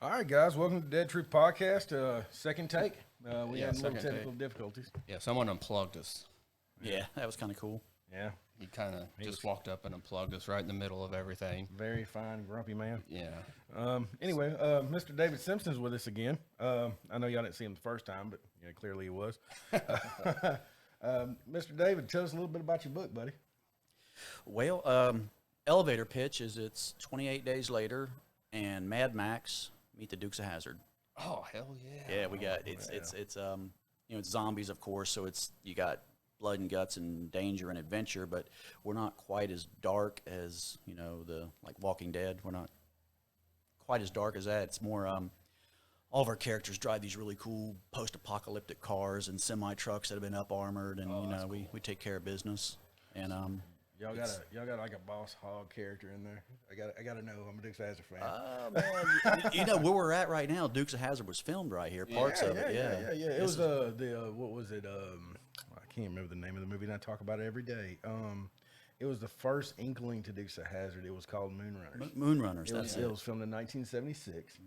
All right, guys, welcome to Dead Truth Podcast. Second take. We had a little second technical take. difficulties. Yeah, someone unplugged us. Yeah, that was kind of cool. Yeah, He kind of just walked up and unplugged us right in the middle of everything. very fine, grumpy man. Yeah. Anyway, Mr. David Simpson's with us again. I know y'all didn't see him the first time, but yeah, clearly he was. Mr. David, tell us a little bit about your book, buddy. Well, elevator pitch is it's 28 days later, and Mad Max meet the Dukes of Hazzard. Oh, hell yeah. Yeah, we got it's zombies, of course, so you got blood and guts and danger and adventure, but we're not quite as dark as the Walking Dead. We're not quite as dark as that. It's more all of our characters drive these really cool post-apocalyptic cars and semi-trucks that have been up-armored, and we take care of business. And Y'all got like a Boss Hog character in there. I gotta know. I'm a Dukes of Hazzard fan. Man, where we're at right now, Dukes of Hazzard was filmed right here. Parts of it, yeah. It was what was it? I can't remember the name of the movie, and I talk about it every day. It was the first inkling to Dukes of Hazzard. It was called Moonrunners. Moonrunners. It was filmed in 1976.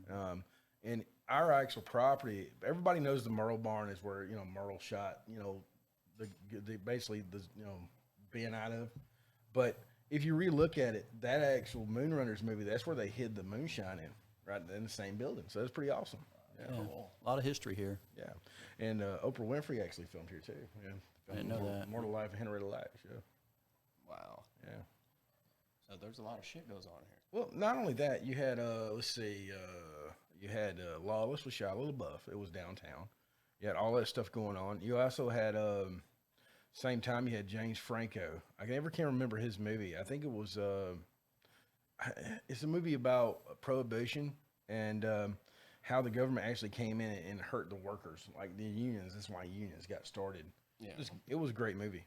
And our actual property, everybody knows the Merle barn is where Merle shot the basically the being out of. But if you relook at it, that actual Moonrunners movie, that's where they hid the moonshine right in the same building. So that's pretty awesome. Yeah, cool. A lot of history here. Yeah, and Oprah Winfrey actually filmed here too. Yeah, I didn't know that. Mortal Life of Henrietta Lacks. Yeah. Wow. Yeah. So there's a lot of shit goes on here. Well, not only that, you had you had Lawless with Shia LaBeouf. It was downtown. You had all that stuff going on. You also had same time you had James Franco. I never can remember his movie. I think it was it's a movie about prohibition and how the government actually came in and hurt the workers, like the unions. That's why unions got started. Yeah. It was a great movie.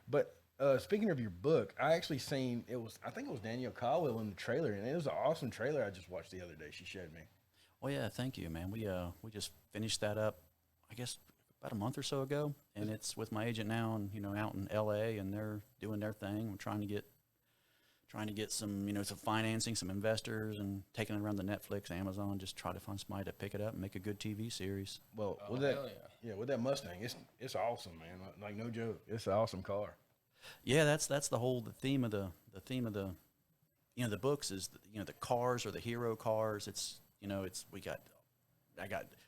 But speaking of your book, I actually seen I think it was Danielle Caldwell in the trailer, and it was an awesome trailer I just watched the other day. She showed me. Well, yeah, thank you, man. We just finished that up, I guess, about a month or so ago, and it's with my agent now, and out in L.A., and they're doing their thing. We're trying to get some some financing, some investors, and taking it around the Netflix, Amazon. Just try to find somebody to pick it up and make a good TV series. Well, with that Mustang, it's awesome, man. Like no joke, it's an awesome car. Yeah, that's the theme of the the books is the cars are the hero cars.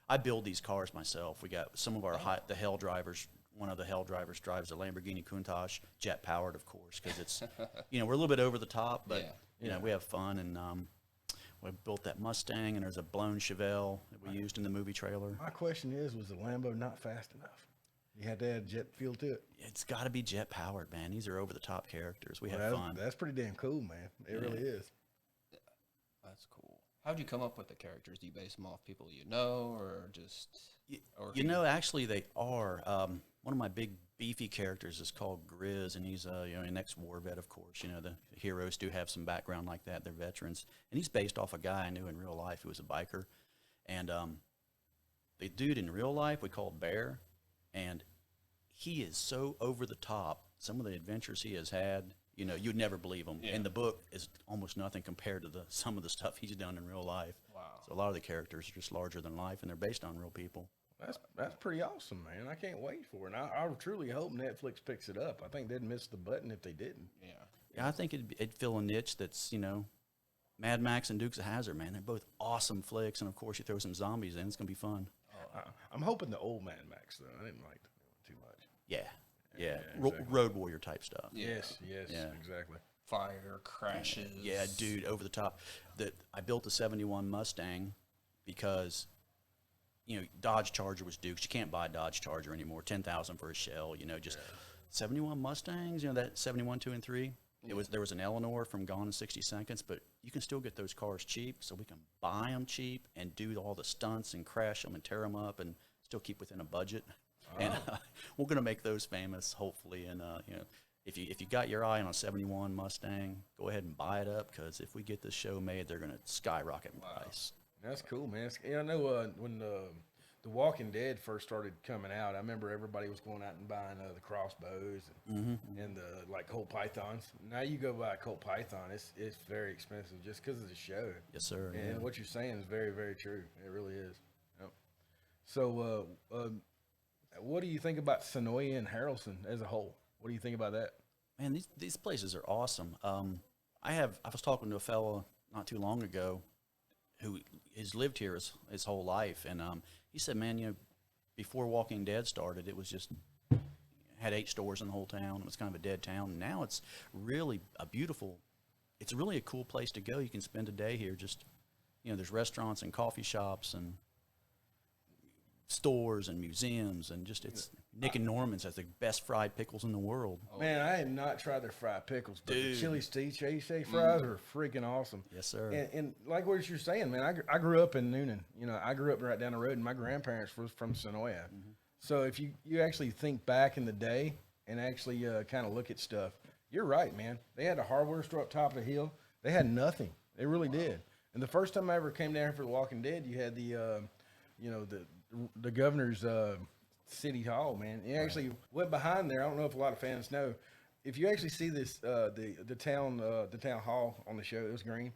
I build these cars myself. We got some of our the Hell drivers. One of the Hell drivers drives a Lamborghini Countach, jet powered, of course, because it's we're a little bit over the top, but we have fun, and we built that Mustang, and there's a blown Chevelle that we used in the movie trailer. My question was the Lambo not fast enough? You had to add jet fuel to it. It's got to be jet powered, man. These are over the top characters. We have fun. That's pretty damn cool, man. It really is. That's cool. How'd you come up with the characters? Do you base them off people you know, or just? Actually, they are. One of my big beefy characters is called Grizz, and he's an ex-war vet, of course. The heroes do have some background like that; they're veterans, and he's based off a guy I knew in real life who was a biker, and the dude in real life we called Bear, and he is so over the top. Some of the adventures he has had. You'd never believe him. Yeah. And the book is almost nothing compared to some of the stuff he's done in real life. Wow. So a lot of the characters are just larger than life, and they're based on real people. That's pretty awesome, man. I can't wait for it. And I truly hope Netflix picks it up. I think they'd miss the button if they didn't. Yeah, I think it'd fill a niche that's, Mad Max and Dukes of Hazzard, man. They're both awesome flicks, and of course you throw some zombies in, it's going to be fun. I'm hoping the old Mad Max, though. I didn't like the new one too much. Yeah. Exactly. Road Warrior type stuff. Yes, exactly. Fire crashes. Yeah, dude, over the top. I built a 71 Mustang because, Dodge Charger was Dukes. You can't buy a Dodge Charger anymore. $10,000 for a shell. 71 Mustangs. That 71 2 and 3. There was an Eleanor from Gone in 60 Seconds, but you can still get those cars cheap, so we can buy them cheap and do all the stunts and crash them and tear them up and still keep within a budget. And we're going to make those famous, hopefully. And you know, if you got your eye on a '71 Mustang, go ahead and buy it up, because if we get this show made, they're going to skyrocket in price. That's cool, man. I know when The Walking Dead first started coming out, I remember everybody was going out and buying the crossbows and the like Colt Pythons. Now you go buy a Colt Python, it's very expensive just because of the show. Yes, sir. And what you're saying is very, very true. It really is. Yep. So, what do you think about Sonoya and Harrelson as a whole? What do you think about that? Man, these places are awesome. I was talking to a fellow not too long ago who has lived here his whole life, and he said, man, you know, before Walking Dead started, it was just had 8 stores in the whole town. It was kind of a dead town. And now it's really it's really a cool place to go. You can spend a day here. Just, you know, there's restaurants and coffee shops and stores and museums, and just Nick and Norman's has the best fried pickles in the world. Man, I have not tried their fried pickles, but Dude. the chili Steve fries are freaking awesome. Yes, sir. And like what you're saying, man, I grew up in Noonan. You know, I grew up right down the road, and my grandparents were from Sonoya. So if you actually think back in the day and actually kind of look at stuff, you're right, man. They had a hardware store up top of the hill. They had nothing. They really did. And the first time I ever came down here for The Walking Dead, you had the governor's city hall, man. You actually went behind there. I don't know if a lot of fans know. If you actually see this, the town hall on the show, it was green.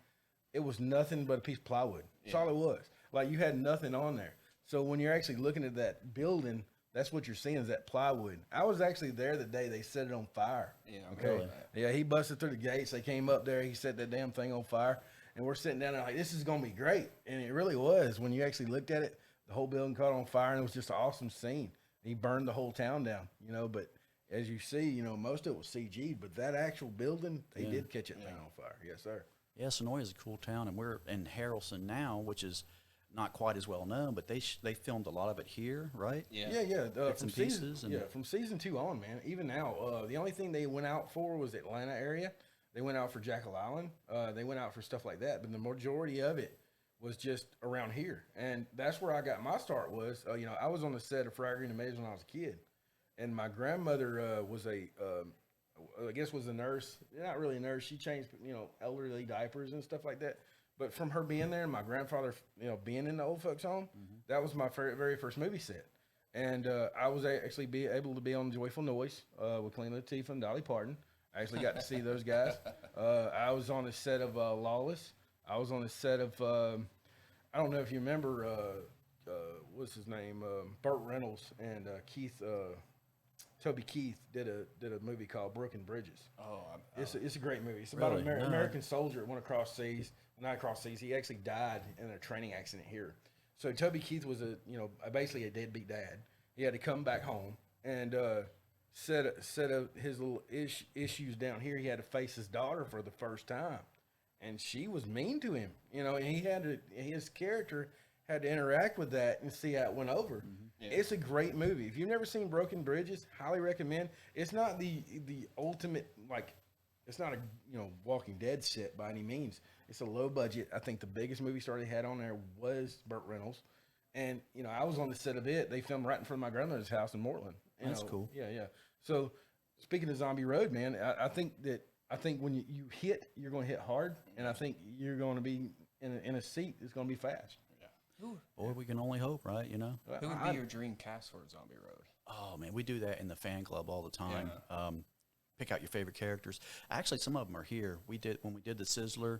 It was nothing but a piece of plywood. That's all it was. Like, you had nothing on there. So when you're actually looking at that building, that's what you're seeing, is that plywood. I was actually there the day they set it on fire. Yeah. Okay. Really? Yeah, he busted through the gates. They came up there. He set that damn thing on fire. And we're sitting down there like, this is going to be great. And it really was. When you actually looked at it, the whole building caught on fire, and it was just an awesome scene. He burned the whole town down, you know, but as you see, you know, most of it was CG'd, but that actual building, they did catch that thing on fire. Yes, sir. Yeah, Sonoya is a cool town, and we're in Harrelson now, which is not quite as well known, but they filmed a lot of it here, right? Yeah. Bits and pieces. From season 2 on, man. Even now, the only thing they went out for was the Atlanta area. They went out for Jekyll Island. They went out for stuff like that, but the majority of it was just around here. And that's where I got my start was, you know, I was on the set of Friar Green and Maze when I was a kid. And my grandmother was I guess was a nurse. Not really a nurse. She changed, you know, elderly diapers and stuff like that. But from her being there and my grandfather, you know, being in the old folks home, that was my very first movie set. And I was actually able to be on Joyful Noise with Queen Latifah and Dolly Parton. I actually got to see those guys. I was on the set of Lawless. I was on the set of, I don't know if you remember, what's his name? Burt Reynolds and Toby Keith did a movie called Broken Bridges. It's a great movie. It's about an American soldier that went across seas. Not across seas. He actually died in a training accident here. So Toby Keith was basically a deadbeat dad. He had to come back home and set of his little issues down here. He had to face his daughter for the first time. And she was mean to him, you know, and his character had to interact with that and see how it went over. Yeah. It's a great movie. If you've never seen Broken Bridges, highly recommend. It's not the ultimate, like, it's not a, you know, Walking Dead set by any means. It's a low budget. I think the biggest movie star they had on there was Burt Reynolds. And, you know, I was on the set of it. They filmed right in front of my grandmother's house in Mortland. That's cool. Yeah. So speaking of Zombie Road, man, I think when you hit, you're going to hit hard, and I think you're going to be in a seat that's going to be fast. Yeah. Or we can only hope, right? You know. Who would be your dream cast for Zombie Road? Oh man, we do that in the fan club all the time. Yeah. Pick out your favorite characters. Actually, some of them are here. When we did the Sizzler.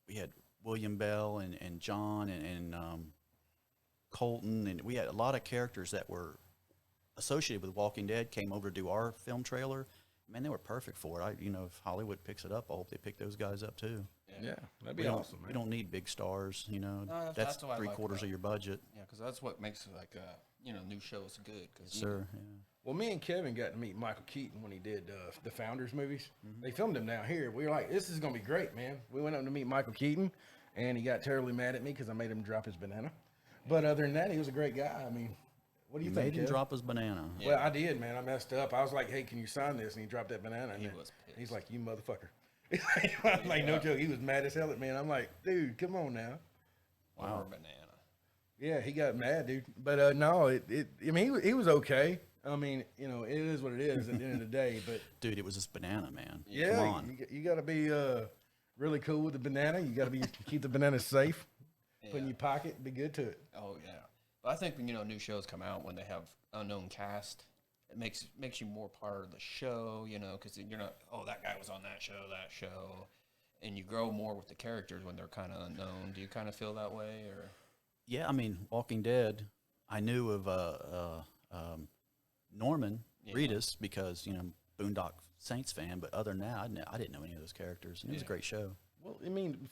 We had William Bell and John and Colton, and we had a lot of characters that were associated with Walking Dead came over to do our film trailer. Man, they were perfect for it. If Hollywood picks it up, I hope they pick those guys up too. Yeah, that'd be awesome. Man. We don't need big stars, No, that's 3/4 of your budget. Yeah, because that's what makes like new shows good. Yes, sir. Yeah. Well, me and Kevin got to meet Michael Keaton when he did the Founders movies. They filmed him down here. We were like, this is going to be great, man. We went up to meet Michael Keaton, and he got terribly mad at me because I made him drop his banana. But other than that, he was a great guy. I mean, What do you He think, made him Kev? drop his banana. Yeah. Well, I did, man. I messed up. I was like, "Hey, can you sign this?" And he dropped that banana. And He then was pissed. He's like, "You motherfucker!" I'm like, no joke. He was mad as hell at me, and I'm like, "Dude, come on now." Or banana. Yeah, he got mad, dude. But no, I mean, he was okay. I mean, you know, it is what it is at the end of the day. But Dude, it was this banana, man. yeah, Come on. you got to be really cool with the banana. You got to be keep the banana safe, put in your pocket, be good to it. Oh yeah, but I think when new shows come out when they have unknown cast, it makes you more part of the show, because you're not that guy was on that show, and you grow more with the characters when they're kind of unknown. Do you kind of feel that way or? Yeah, I mean, Walking Dead, I knew of Norman Reedus because, Boondock Saints fan, but other than that, I didn't know any of those characters. And it was a great show. Well, I mean,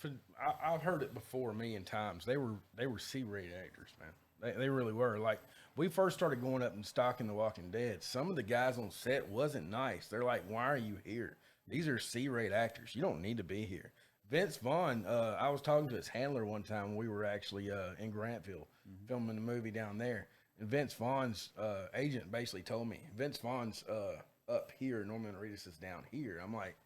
I've heard it before a million times. They were C-rated actors, man. They really were. Like, we first started going up and stocking The Walking Dead. Some of the guys on set wasn't nice. They're like, "Why are you here? These are C-rated actors. You don't need to be here." Vince Vaughn, I was talking to his handler one time when we were actually in Grantville filming the movie down there. And Vince Vaughn's agent basically told me, Vince Vaughn's up here, Norman Reedus is down here. I'm like,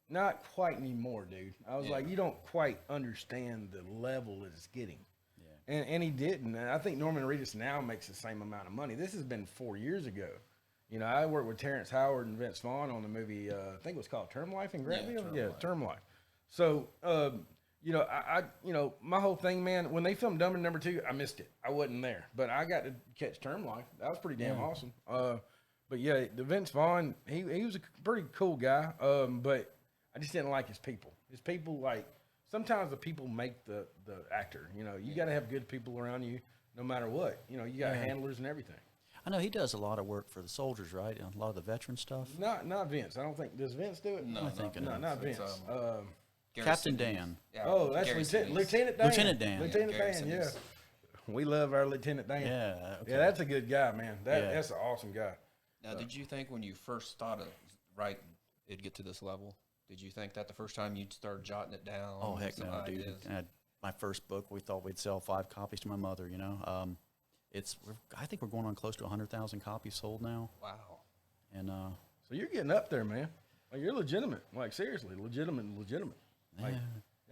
not quite anymore, dude. I was like, you don't quite understand the level that it's getting. Yeah. And he didn't. And I think Norman Reedus now makes the same amount of money. This has been 4 years ago. I worked with Terrence Howard and Vince Vaughn on the movie, I think it was called Term Life in Grantville. Term Life. So, my whole thing, man, when they filmed Dumb and Number 2, I missed it. I wasn't there, but I got to catch Term Life. That was pretty damn awesome. But yeah, the Vince Vaughn, he was a pretty cool guy. But I just didn't like his people. His people, like, sometimes the people make the actor. You got to have good people around you no matter what. You got handlers and everything. I know he does a lot of work for the soldiers, right? A lot of the veteran stuff. Not Vince. I don't think, does Vince do it? No, not Vince. Captain Dan. Yeah, Oh, that's Lieutenant Dan. Lieutenant Dan. Lieutenant Dan, yeah. We love our Lieutenant Dan. Yeah. Okay. Yeah, that's a good guy, man. That's an awesome guy. Now, did you think when you first thought of writing, it'd get to this level? Did you think that the first time you started jotting it down? Oh, heck no, dude. My first book, we thought we'd sell 5 copies to my mother, I think we're going on close to 100,000 copies sold now. Wow. So And you're getting up there, man. Like, you're legitimate. Like, seriously, legitimate. Like,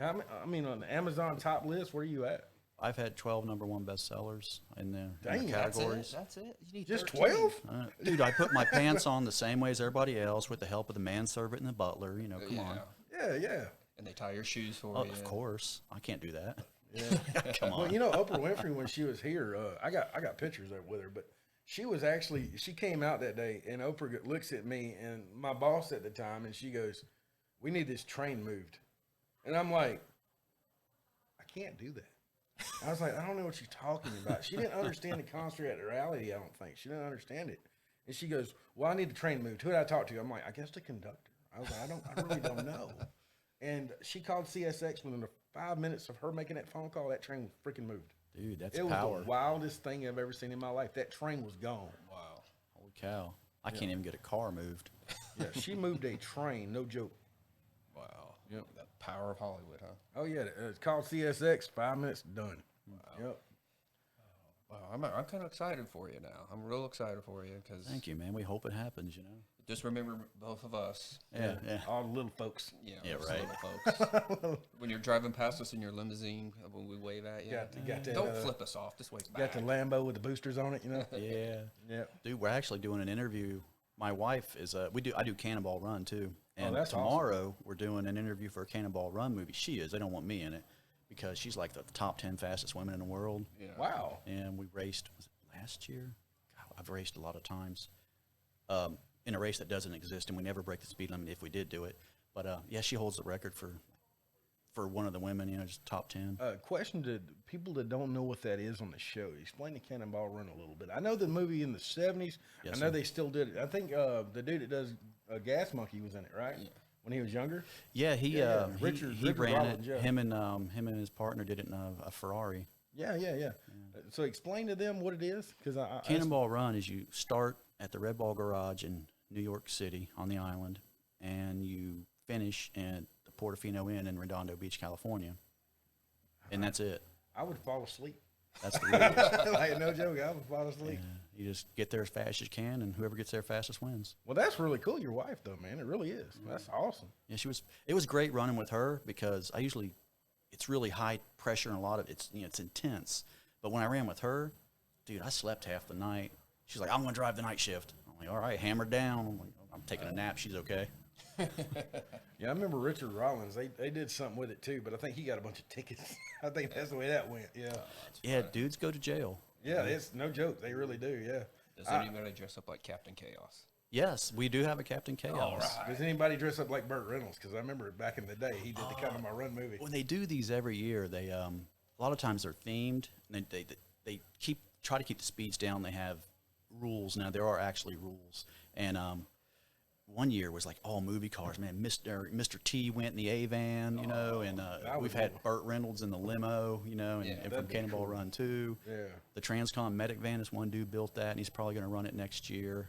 I mean, on the Amazon top list, where are you at? I've had 12 #1 bestsellers in the Dang, categories. That's it. You need Just 13. 12? Dude, I put my pants on the same way as everybody else with the help of the manservant and the butler. Come on. Yeah. And they tie your shoes for Oh, you. of course. I can't do that. Yeah. Come on. Well, Oprah Winfrey, when she was here, I got pictures of with her, but she came out that day, and Oprah looks at me and my boss at the time, and she goes, "We need this train moved." And I'm like, I can't do that. I was like, I don't know what you're talking about. She didn't understand the constitutionality, I don't think. She didn't understand it. And she goes, "Well, I need the train moved. Who did I talk to?" I'm like, "I guess the conductor." I was like, I really don't know. And she called CSX within the 5 minutes of her making that phone call. That train was freaking moved. Dude, that's It was power. the wildest thing I've ever seen in my life. That train was gone. Wow. Holy cow. I can't even get a car moved. Yeah, she moved a train, no joke. Wow. Yep. The power of Hollywood, huh? Oh yeah, it's called CSX. 5 minutes, done. Wow. Yep. Wow. I'm kind of excited for you now. I'm real excited for you because Thank you, man. We hope it happens, just remember both of us. Yeah. All the little folks. Yeah, those right. little folks. When you're driving past us in your limousine, when we wave at you, Got that, don't flip us off. Just wave got back. the Lambo with the boosters on it, Yeah. Yeah. Dude, we're actually doing an interview. My wife is I do Cannonball Run too. And that's awesome. tomorrow we're doing an interview for a Cannonball Run movie. She is. They don't want me in it because she's like the top 10 fastest women in the world. Yeah. Wow. And we raced, was it last year? God, I've raced a lot of times in a race that doesn't exist, and we never break the speed limit if we did do it. But yeah, she holds the record for one of the women, just top 10. Question to people that don't know what that is on the show. Explain the Cannonball Run a little bit. I know the movie in the 70s. Yes, I know sir. they still did it. I think the dude that does Gas Monkey was in it, right? Yeah. When he was younger. Yeah, he Richard ran Rollins, it. yeah. Him and his partner did it in a Ferrari. Yeah. So explain to them what it is, because Cannonball Run is you start at the Red Ball Garage in New York City on the island, and you finish at the Portofino Inn in Redondo Beach, California, and that's it. I would fall asleep. That's the rules. Like, no joke, I would fall asleep. You just get there as fast as you can, and whoever gets there fastest wins. Well, that's really cool. Your wife, though, man, it really is. That's awesome. Yeah, it was great running with her because it's really high pressure and a lot of it's intense. But when I ran with her, dude, I slept half the night. She's like, I'm going to drive the night shift. I'm like, all right, hammer down. I'm like, I'm taking a nap. She's okay. Yeah, I remember Richard Rollins. They did something with it too, but I think he got a bunch of tickets. I think that's the way that went. Yeah, Yeah, dudes go to jail. yeah, it's no joke. They really do. Yeah. Does anybody dress up like Captain Chaos? Yes, we do have a Captain Chaos. All right. Does anybody dress up like Burt Reynolds? Because I remember back in the day, he did the Cannonball Run movie. When they do these every year, they a lot of times they're themed. And they try to keep the speeds down. They have rules. Now there are actually rules, and one year was like all movie cars. Man, Mr. T went in the A van, you know, and we've had Burt Reynolds in the limo, you know, and from Cannonball Run too. Yeah. The Transcom medic van is one dude built that, and he's probably going to run it next year.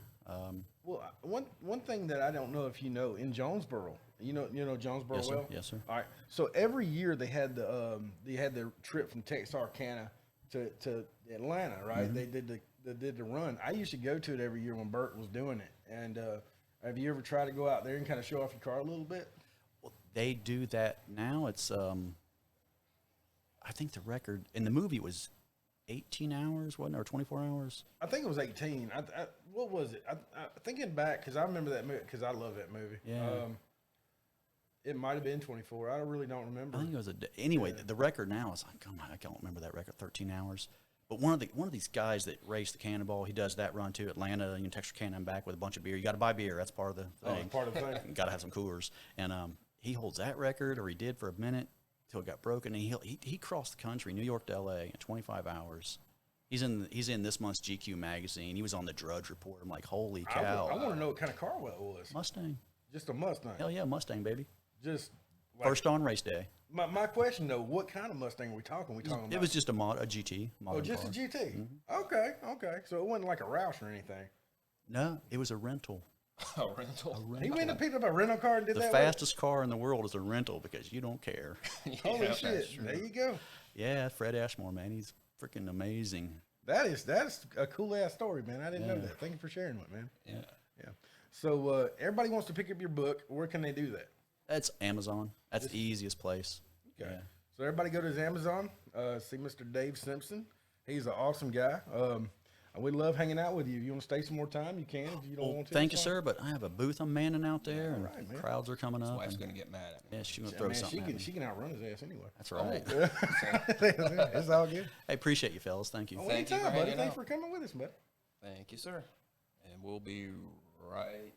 Well, one thing that I don't know if you know, in Jonesboro, you know Jonesboro Yes, sir. well. Yes, sir. All right. So every year they had the trip from Texarkana to Atlanta, right? Mm-hmm. They did the run. I used to go to it every year when Burt was doing it. And have you ever tried to go out there and kind of show off your car a little bit? Well, they do that now. It's I think the record in the movie was 18 hours, wasn't it, or 24 hours? I think it was 18. What was it? I thinking back, because I remember that movie because I love that movie. Yeah. It might have been 24. I really don't remember. I think it was anyway. The record now is like, oh my, I can't remember that record, 13 hours. But one of these guys that raced the Cannonball, he does that run to Atlanta, Texarkana and back with a bunch of beer. You got to buy beer. That's part of the thing. Part of the thing. Got to have some coolers. And he holds that record, or he did for a minute until it got broken. And he crossed the country, New York to L.A. in 25 hours. He's in this month's GQ magazine. He was on the Drudge Report. I'm like, holy cow! I want to know what kind of car it was. Mustang. Just a Mustang. Hell yeah, Mustang, baby. Just like, First on race day. My question though, what kind of Mustang are we talking? About? It was just a GT. Oh, just car. a GT. Okay. So it wasn't like a Roush or anything. No, it was a rental. A rental. He went and picked up a rental car and did The that. fastest car in the world is a rental because you don't care. Holy shit! There you go. Yeah, Fred Ashmore, man, he's freaking amazing. That's a cool ass story, man. I didn't know that. Thank you for sharing it, man. Yeah. So everybody wants to pick up your book. Where can they do that? That's Amazon. That's the easiest place. Okay. Yeah. So everybody go to his Amazon. See Mr. Dave Simpson. He's an awesome guy. We love hanging out with you. If you want to stay some more time, you can. If you don't want to. Thank you, sir. But I have a booth I'm manning out there, and right, man. crowds are coming up. Wife's and- going to get mad at me. Yeah, she's gonna throw something at me. She can outrun his ass anyway. That's right. It's all good. Hey, appreciate you, fellas. Thank you. Thank you for Anytime, buddy. hanging Thanks out. for coming with us, buddy. Thank you, sir. And we'll be right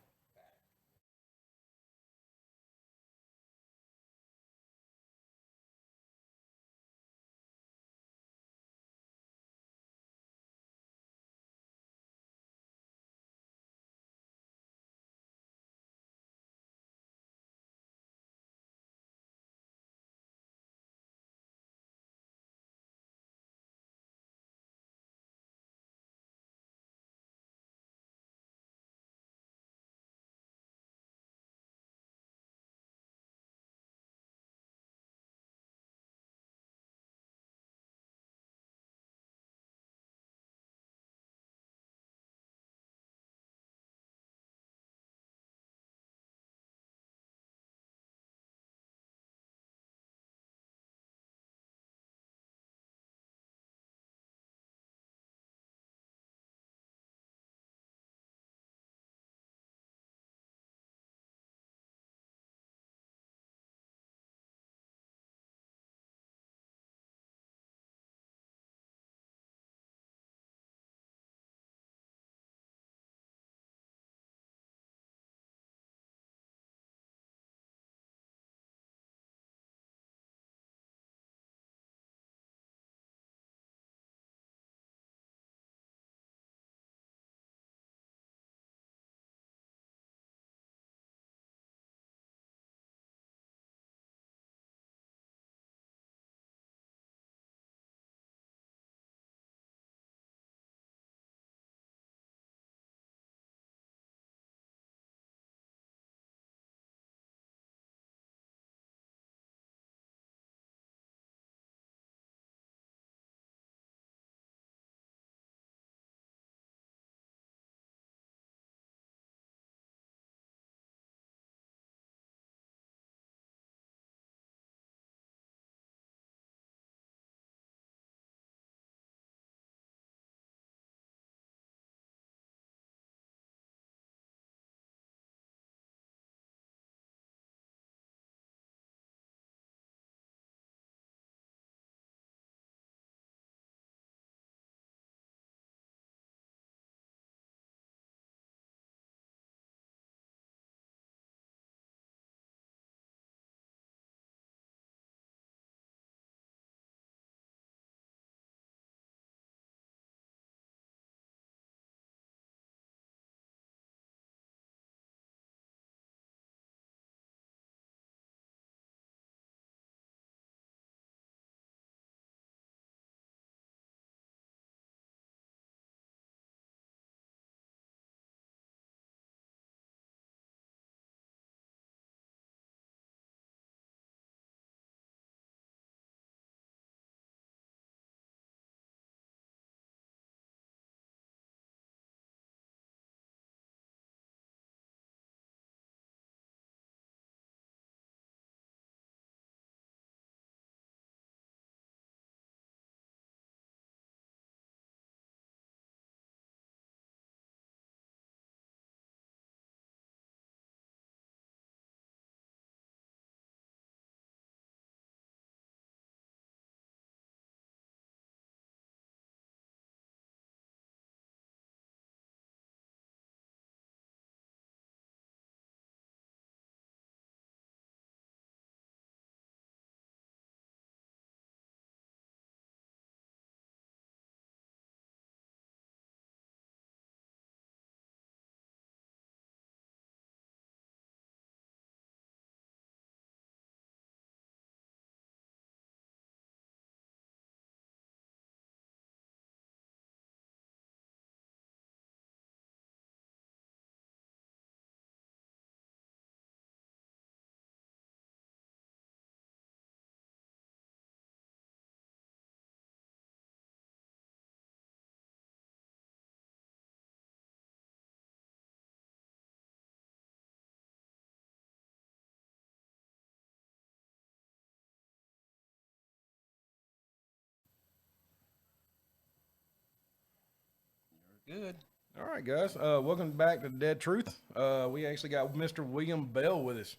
Good. All right, guys. Welcome back to Dead Truth. We actually got Mr. William Bell with us.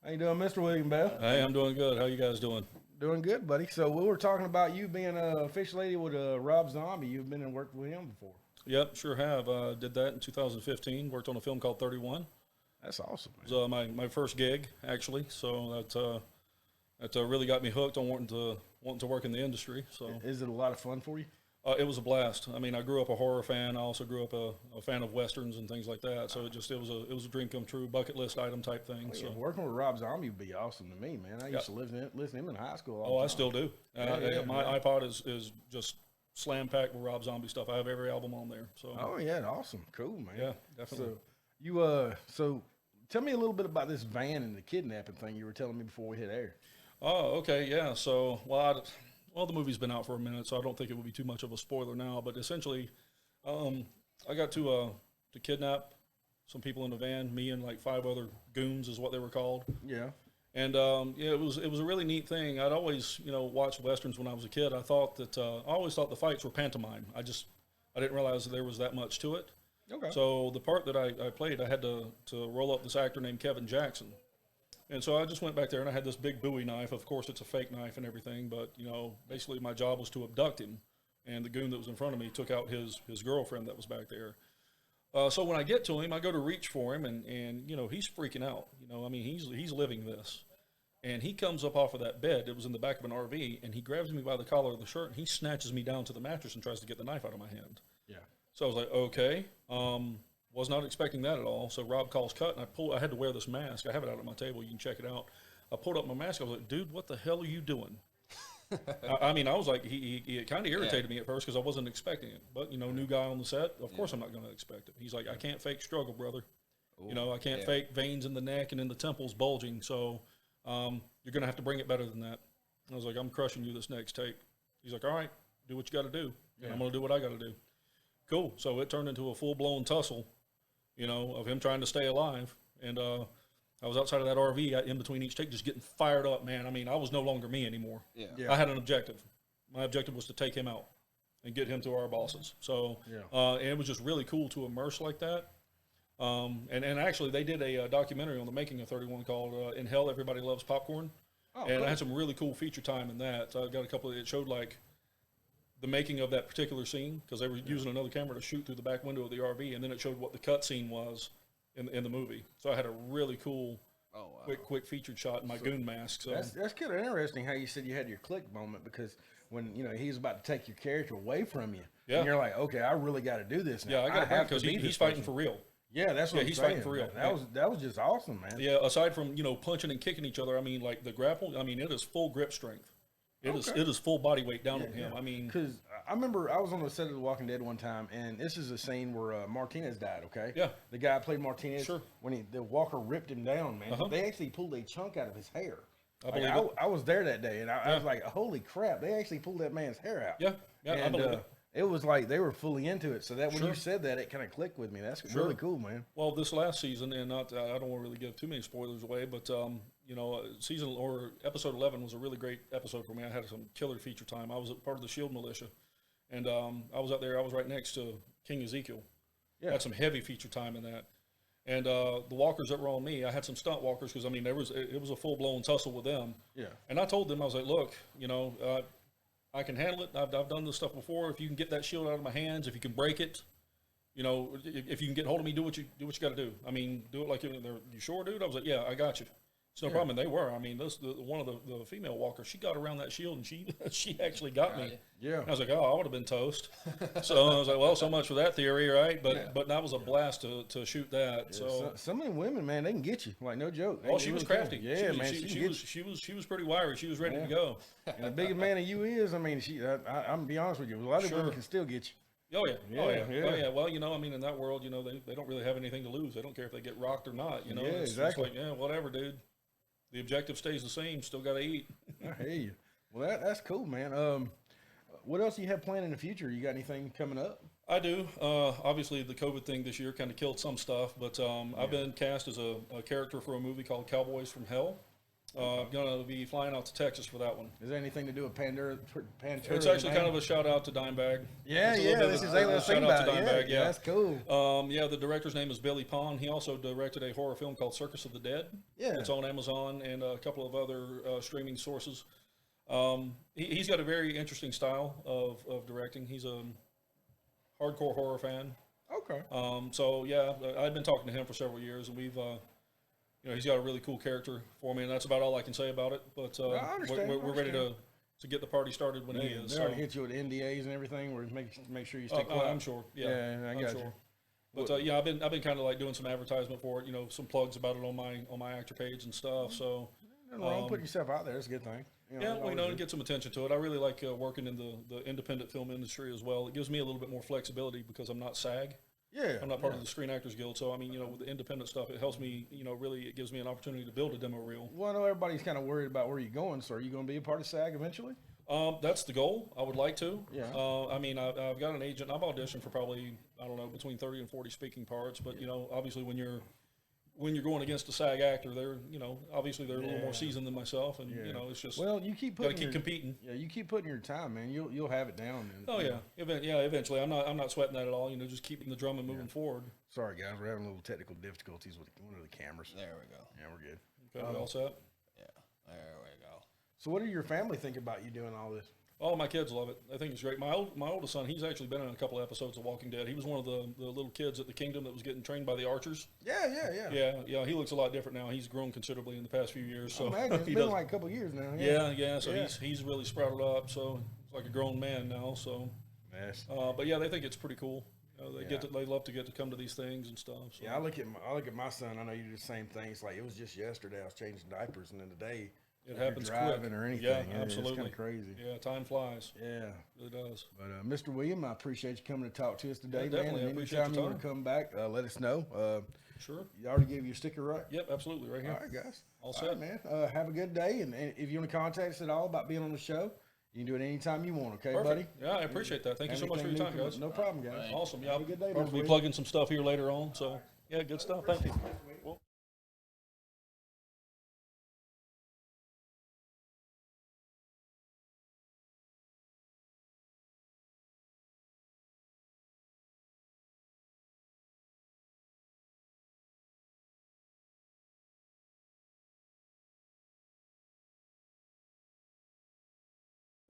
How you doing, Mr. William Bell? Hey, I'm doing good. How you guys doing? Doing good, buddy. So we were talking about you being a fish lady with Rob Zombie. You've been and worked with him before. Yep, sure have. Did that in 2015. Worked on a film called 31. That's awesome, man. It was my first gig actually. So that really got me hooked on wanting to work in the industry. So Is it a lot of fun for you? it was a blast. I mean, I grew up a horror fan. I also grew up a fan of westerns and things like that. So it was a dream come true, bucket list item type thing. Yeah, So working with Rob Zombie would be awesome to me, man. I used to listen to him in high school. All the I time. still do. My iPod is just slam packed with Rob Zombie stuff. I have every album on there. So Oh yeah, awesome, cool, man. yeah, definitely. So tell me a little bit about this van and the kidnapping thing you were telling me before we hit air. Oh, okay, yeah. So, well, the movie's been out for a minute, so I don't think it would be too much of a spoiler now. But essentially, I got to kidnap some people in a van. Me and like 5 other goons is what they were called. Yeah. And yeah, it was a really neat thing. I'd always watched westerns when I was a kid. I always thought the fights were pantomime. I didn't realize that there was that much to it. Okay. So the part that I played, I had to roll up this actor named Kevin Jackson. And so I just went back there and I had this big Bowie knife. Of course, it's a fake knife and everything, but basically my job was to abduct him. And the goon that was in front of me took out his girlfriend that was back there. So when I get to him, I go to reach for him, and he's freaking out. I mean, he's living this. And he comes up off of that bed. It was in the back of an RV, and he grabs me by the collar of the shirt, and he snatches me down to the mattress and tries to get the knife out of my hand. Yeah. So I was like, okay. Was not expecting that at all. So Rob calls cut, and I had to wear this mask. I have it out on my table. You can check it out. I pulled up my mask. I was like, dude, what the hell are you doing? I mean, I was like, he kind of irritated me at first because I wasn't expecting it. But, new guy on the set, of course I'm not going to expect it. He's like, I can't fake struggle, brother. Ooh, I can't fake veins in the neck and in the temples bulging. So you're going to have to bring it better than that. I was like, I'm crushing you this next take. He's like, all right, do what you got to do. And I'm going to do what I got to do. Cool. So it turned into a full-blown tussle, of him trying to stay alive. And I was outside of that RV in between each take just getting fired up, man. I mean, I was no longer me anymore. Yeah. Yeah. I had an objective. My objective was to take him out and get him to our bosses. So and it was just really cool to immerse like that. And actually, they did a documentary on the making of 31 called In Hell, Everybody Loves Popcorn. Oh, and cool. I had some really cool feature time in that. So I got a couple it showed like the making of that particular scene because they were using another camera to shoot through the back window of the RV, and then it showed what the cut scene was in the movie. So I had a really cool, quick featured shot in my goon mask. So That's kind of interesting how you said you had your click moment because when he was about to take your character away from you, and you're like, okay, I really got to do this now. yeah, I got to have because to be he's this fighting person. for real. Yeah, that's what I'm he's saying. fighting for real. That was just awesome, man. Yeah, aside from punching and kicking each other, I mean like the grapple. I mean it is full grip strength. It is full body weight down on him. I mean, because I remember I was on the set of The Walking Dead one time, and this is a scene where Martinez died. Okay, Yeah. the guy played Martinez. Sure. When the walker ripped him down, man, they actually pulled a chunk out of his hair. I believe it. I was there that day, and I was like, holy crap! They actually pulled that man's hair out. Yeah, I and believe it. it was like they were fully into it. So that when Sure. you said that, it kind of clicked with me. That's really cool, man. Well, this last season, and I don't want to really give too many spoilers away, but season or episode 11 was a really great episode for me. I had some killer feature time. I was a part of the Shield militia, and I was out there. I was right next to King Ezekiel. Yeah. Had some heavy feature time in that, and the walkers that were on me, I had some stunt walkers because I mean it was a full blown tussle with them. Yeah. And I told them I was like, look, I can handle it. I've done this stuff before. If you can get that shield out of my hands, if you can break it, if you can get hold of me, do what you got to do. I mean, do it like you sure, dude? I was like, yeah, I got you. It's no problem. And they were. I mean, one of the female walkers, she got around that shield and she actually got me. Yeah. I was like, oh, I would have been toast. So I was like, well, so much for that theory, right? But that was a blast to shoot that. Yeah, So some of them women, man, they can get you. Like no joke. oh, she was crafty. Yeah, man. She was pretty wiry. She was ready to go. And the bigger man that you is, I mean, I'm gonna be honest with you. A lot of women can still get you. Oh yeah. Yeah, Oh yeah. yeah. Oh yeah. Well, I mean, in that world, they don't really have anything to lose. They don't care if they get rocked or not. Yeah, It's exactly. like, yeah, whatever, dude. The objective stays the same. Still got to eat. I hear you. Well, that's cool, man. What else do you have planned in the future? You got anything coming up? I do. Obviously, the COVID thing this year kind of killed some stuff, but I've been cast as a character for a movie called Cowboys from Hell. Going to be flying out to Texas for that one. Is there anything to do with Pandora? It's actually kind of a shout out to Dimebag. Yeah, It's a yeah. little This bit is of a a thing shout out about to it. Dimebag. Yeah, That's cool. Yeah, the director's name is Billy Pond. He also directed a horror film called Circus of the Dead. Yeah. It's on Amazon and a couple of other streaming sources. He's got a very interesting style of directing. He's a hardcore horror fan. Okay. So yeah, I've been talking to him for several years, and we've, he's got a really cool character for me, and that's about all I can say about it. But I understand, we're ready to get the party started when he is. They already hit you with NDAs and everything, where make sure you stick quiet. I'm sure. Yeah, I I'm got sure. you. But yeah, I've been kind of like doing some advertisement for it. Some plugs about it on my actor page and stuff. So Nothing wrong with putting yourself out there. It's a good thing. yeah, to get some attention to it. I really like working in the independent film industry as well. It gives me a little bit more flexibility because I'm not SAG. Yeah. I'm not part of the Screen Actors Guild, so I mean, with the independent stuff, it helps me. Really, it gives me an opportunity to build a demo reel. Well, I know everybody's kind of worried about where you're going. So, are you going to be a part of SAG eventually? That's the goal. I would like to. Yeah. I mean, I've got an agent. I've auditioned for probably, I don't know, between 30 and 40 speaking parts. But obviously, when you're going against a SAG actor, they're obviously they're a little more seasoned than myself, and it's just You keep gotta putting keep competing. Yeah, you keep putting your time, man. You'll have it down. And, Oh yeah, eventually. I'm not sweating that at all. Just keeping the drum and moving forward. Sorry, guys, we're having a little technical difficulties with one of the cameras. There we go. Yeah, we're good. Okay, we all set? Yeah, there we go. So, what do your family think about you doing all this? All my kids love it. I think it's great. My oldest son, he's actually been in a couple episodes of Walking Dead. He was one of the little kids at the Kingdom that was getting trained by the archers. Yeah. Yeah. He looks a lot different now. He's grown considerably in the past few years. So It's he been does- like a couple years now. yeah. So he's really sprouted up. So he's like a grown man now. So, Yes. but yeah, they think it's pretty cool. They love to get to come to these things and stuff. So. Yeah, I look at my son. I know you do the same thing. It's like it was just yesterday. I was changing diapers, and then today It if happens you're driving quick. or anything. Yeah, It's absolutely. kind of crazy. Yeah, time flies. Yeah. It really does. But Mr. William, I appreciate you coming to talk to us today, Yeah, man. definitely. I And appreciate anytime your you want to time. come back, let us know. Sure. You already gave your sticker, right? Yep, absolutely. Right here. All right, guys. All right, set. man. Have a good day. And if you want to contact us at all about being on the show, you can do it anytime you want. Okay, Perfect. buddy? Yeah, I appreciate that. Thank you so much for your time, guys. No problem, guys. Awesome. Yeah, Have a good day, I'll Mr. probably be Williams. plugging some stuff here later on. So, yeah, good stuff. Thank you.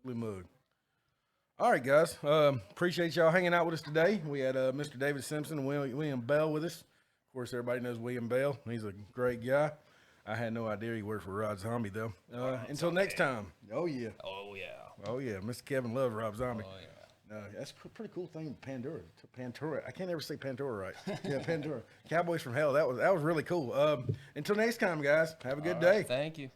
Well, Mug. All right, guys. Appreciate y'all hanging out with us today. We had Mr. David Simpson and William Bell with us. Of course, everybody knows William Bell. He's a great guy. I had no idea he worked for Rob Zombie, though. Until next time. Oh, yeah. Oh yeah. Oh, yeah. Mr. Kevin loves Rob Zombie. Oh yeah. That's a pretty cool thing, Pandora. I can't ever say Pandora right. Yeah, Pandora. Cowboys from Hell. That was really cool. Until next time, guys. Have a good day. Thank you.